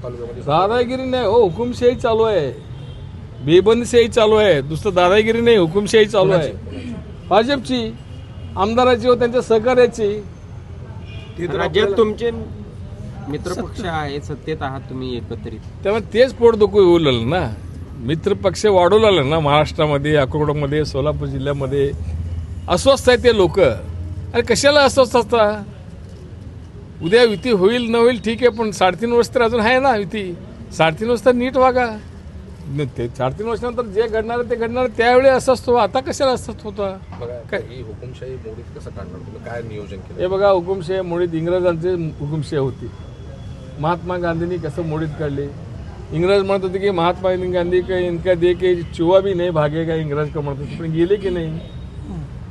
तालुक्यामध्ये दादागिरी नाही हो, हुकुमशाही चालू आहे, बेबंदीशाही चालू आहे. नुसतं दादागिरी नाही, हुकुमशाही चालू आहे. भाजपची, आमदाराची व त्यांच्या सहकार्याची. राज्यात तुमचे मित्रपक्ष आहे, सत्तेत आहात तुम्ही एकत्रित, त्यामुळे तेच पोटदुखी होऊ लागलं ना. मित्रपक्ष वाढू लागले ना महाराष्ट्रामध्ये, अकोल्यामध्ये, सोलापूर जिल्ह्यामध्ये. अस्वस्थ आहे ते लोक. अरे कशाला अस्वस्थ असता? उद्या युती होईल न होईल ठीक आहे, पण 3.5 वर्ष तर अजून आहे ना युती. 3.5 वर्ष तर नीट वागा. ते 3.5 वर्षानंतर जे घडणार ते घडणार, त्यावेळी अस्वस्थ. आता कशाला अस्वस्थ होता? बघा ही हुकुमशाही मोडीत कसं काढणार तुम्ही, काय नियोजन केलं? हे बघा, हुकुमशाही मोडीत इंग्रजांची हुकुमशाही होती. महात्मा गांधींनी कसं मोडीत काढले? इंग्रज म्हणत होते की महात्मा गांधी का इनका दे के चुवा भी नाही भागेगा, इंग्रज का म्हणत होते, पण गेले की नाही?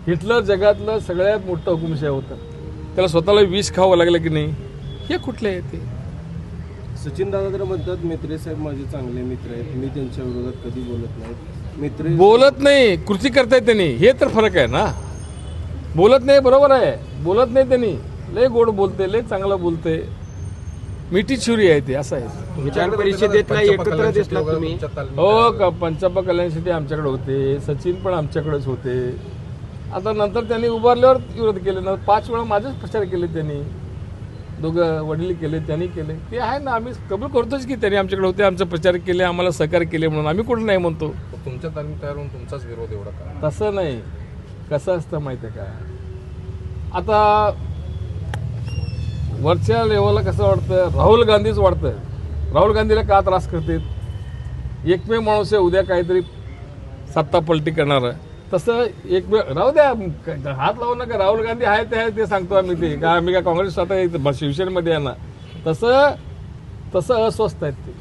हिटलर जगातलं सगळ्यात मोठं हुकुमशाही होतं, त्याला स्वतःला विष खावं लागलं की नाही? हे कुठले आहे ते? सचिन दादा तर म्हणतात मेत्रे साहेब माझे चांगले मित्र आहेत, मी त्यांच्या विरोधात कधी बोलत नाही. मित्र बोलत नाही, कृती करतायत त्यांनी, हे तर फरक आहे ना. बोलत नाही बरोबर आहे, बोलत नाही त्यांनी. लय गोड बोलते, लय चांगलं बोलते, मिठी छुरी आहे ते, असं आहे. विचार परिषदेतला एकत्र दिसला तुम्ही. हो का, पंचप्पा कल्याणसाठी आमच्याकडे होते, सचिन पण आमच्याकडेच होते. आता नंतर त्यांनी उभारल्यावर विरोध केले ना. 5 वेळा माझेच प्रचार केले त्यांनी, दोघं वडील केले, त्यांनी केले. ते आहे ना, आम्ही कबूल करतोच की त्यांनी आमच्याकडे होते, आमचा प्रचार केले, आम्हाला सहकार्य केले म्हणून. आम्ही कुठं नाही म्हणतो. तुमच्या तालमी तयार होऊन तुमचाच विरोध एवढा करा? तसं नाही. कसं असतं माहिती आहे का, आता वरच्या लेवलला कसं वाटतं, राहुल गांधीच वाटतं. राहुल गांधीला का त्रास करते? एकमेव माणूस आहे उद्या काहीतरी सत्ता पलटी करणार. तसं एकमेव राहू द्या, हात लावू नका. राहुल गांधी आहे ते सांगतो आम्ही. ते का आम्ही काय काँग्रेस आता शिवसेनेमध्ये आहे ना, तसं अस्वस्थ आहेत ते.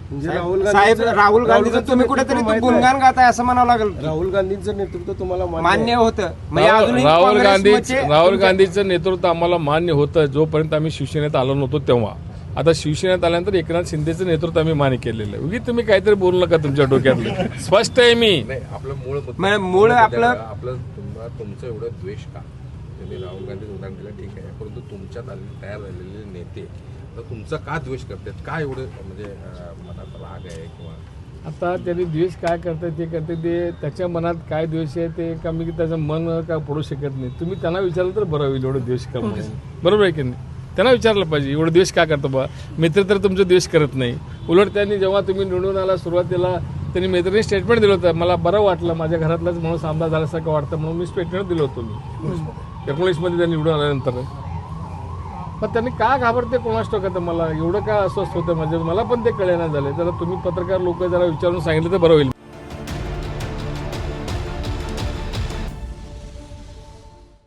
साहेब, राहुल गांधीचं तुम्ही कुठेतरी गुणगान गाताय असं म्हणावं लागेल. राहुल गांधींचं नेतृत्व तुम्हाला मान्य होतं? राहुल गांधीचं नेतृत्व आम्हाला मान्य होतं जोपर्यंत आम्ही शिवसेनेत आलो नव्हतो तेव्हा. आता शिवसेनेत आल्यानंतर एकनाथ शिंदेचं नेतृत्व आम्ही मान्य केलेलं आहे. उगीच तुम्ही काहीतरी बोलू नका तुमच्या डोक्यातलं. स्पष्ट आहे मी. आपलं मूळ तुमचं एवढं द्वेष का? तुम्ही राहुल गांधी उदाहरण दिलं ठीक आहे, परंतु तुमच्यात तयार झालेले नेते तर तुमचा का द्वेष करतात? काय एवढं म्हणजे मनात राग आहे किंवा? आता त्यांनी द्वेष काय करताय ते करते, ते त्याच्या मनात काय द्वेष आहे ते का मी त्याचं मन का पडू शकत नाही. तुम्ही त्यांना विचारलं तर बरं होईल, एवढं द्वेष का म्हणून. बरोबर आहे की नाही? त्यांना विचारलं पाहिजे, एवढं द्वेष का करतो बा? मित्र तर तुमचं द्वेष करत नाही. उलट त्यांनी जेव्हा तुम्ही निवडून आला सुरुवातीला, त्यांनी मैत्रिणी स्टेटमेंट दिलं होतं. मला बरं वाटलं, माझ्या घरातलाच माणूस आमदार झाल्यासारखं वाटतं म्हणून मी स्टेटमेंट दिलं होतं. मी 19मध्ये त्यांनी निवडून आल्यानंतर. पण त्यांनी का घाबरते कोणाच टोकात? मला एवढं का अस्वस्थ होतं म्हणजे मला पण ते कळेना झाले. जरा तुम्ही पत्रकार लोक जरा विचारून सांगितलं तर बरं होईल.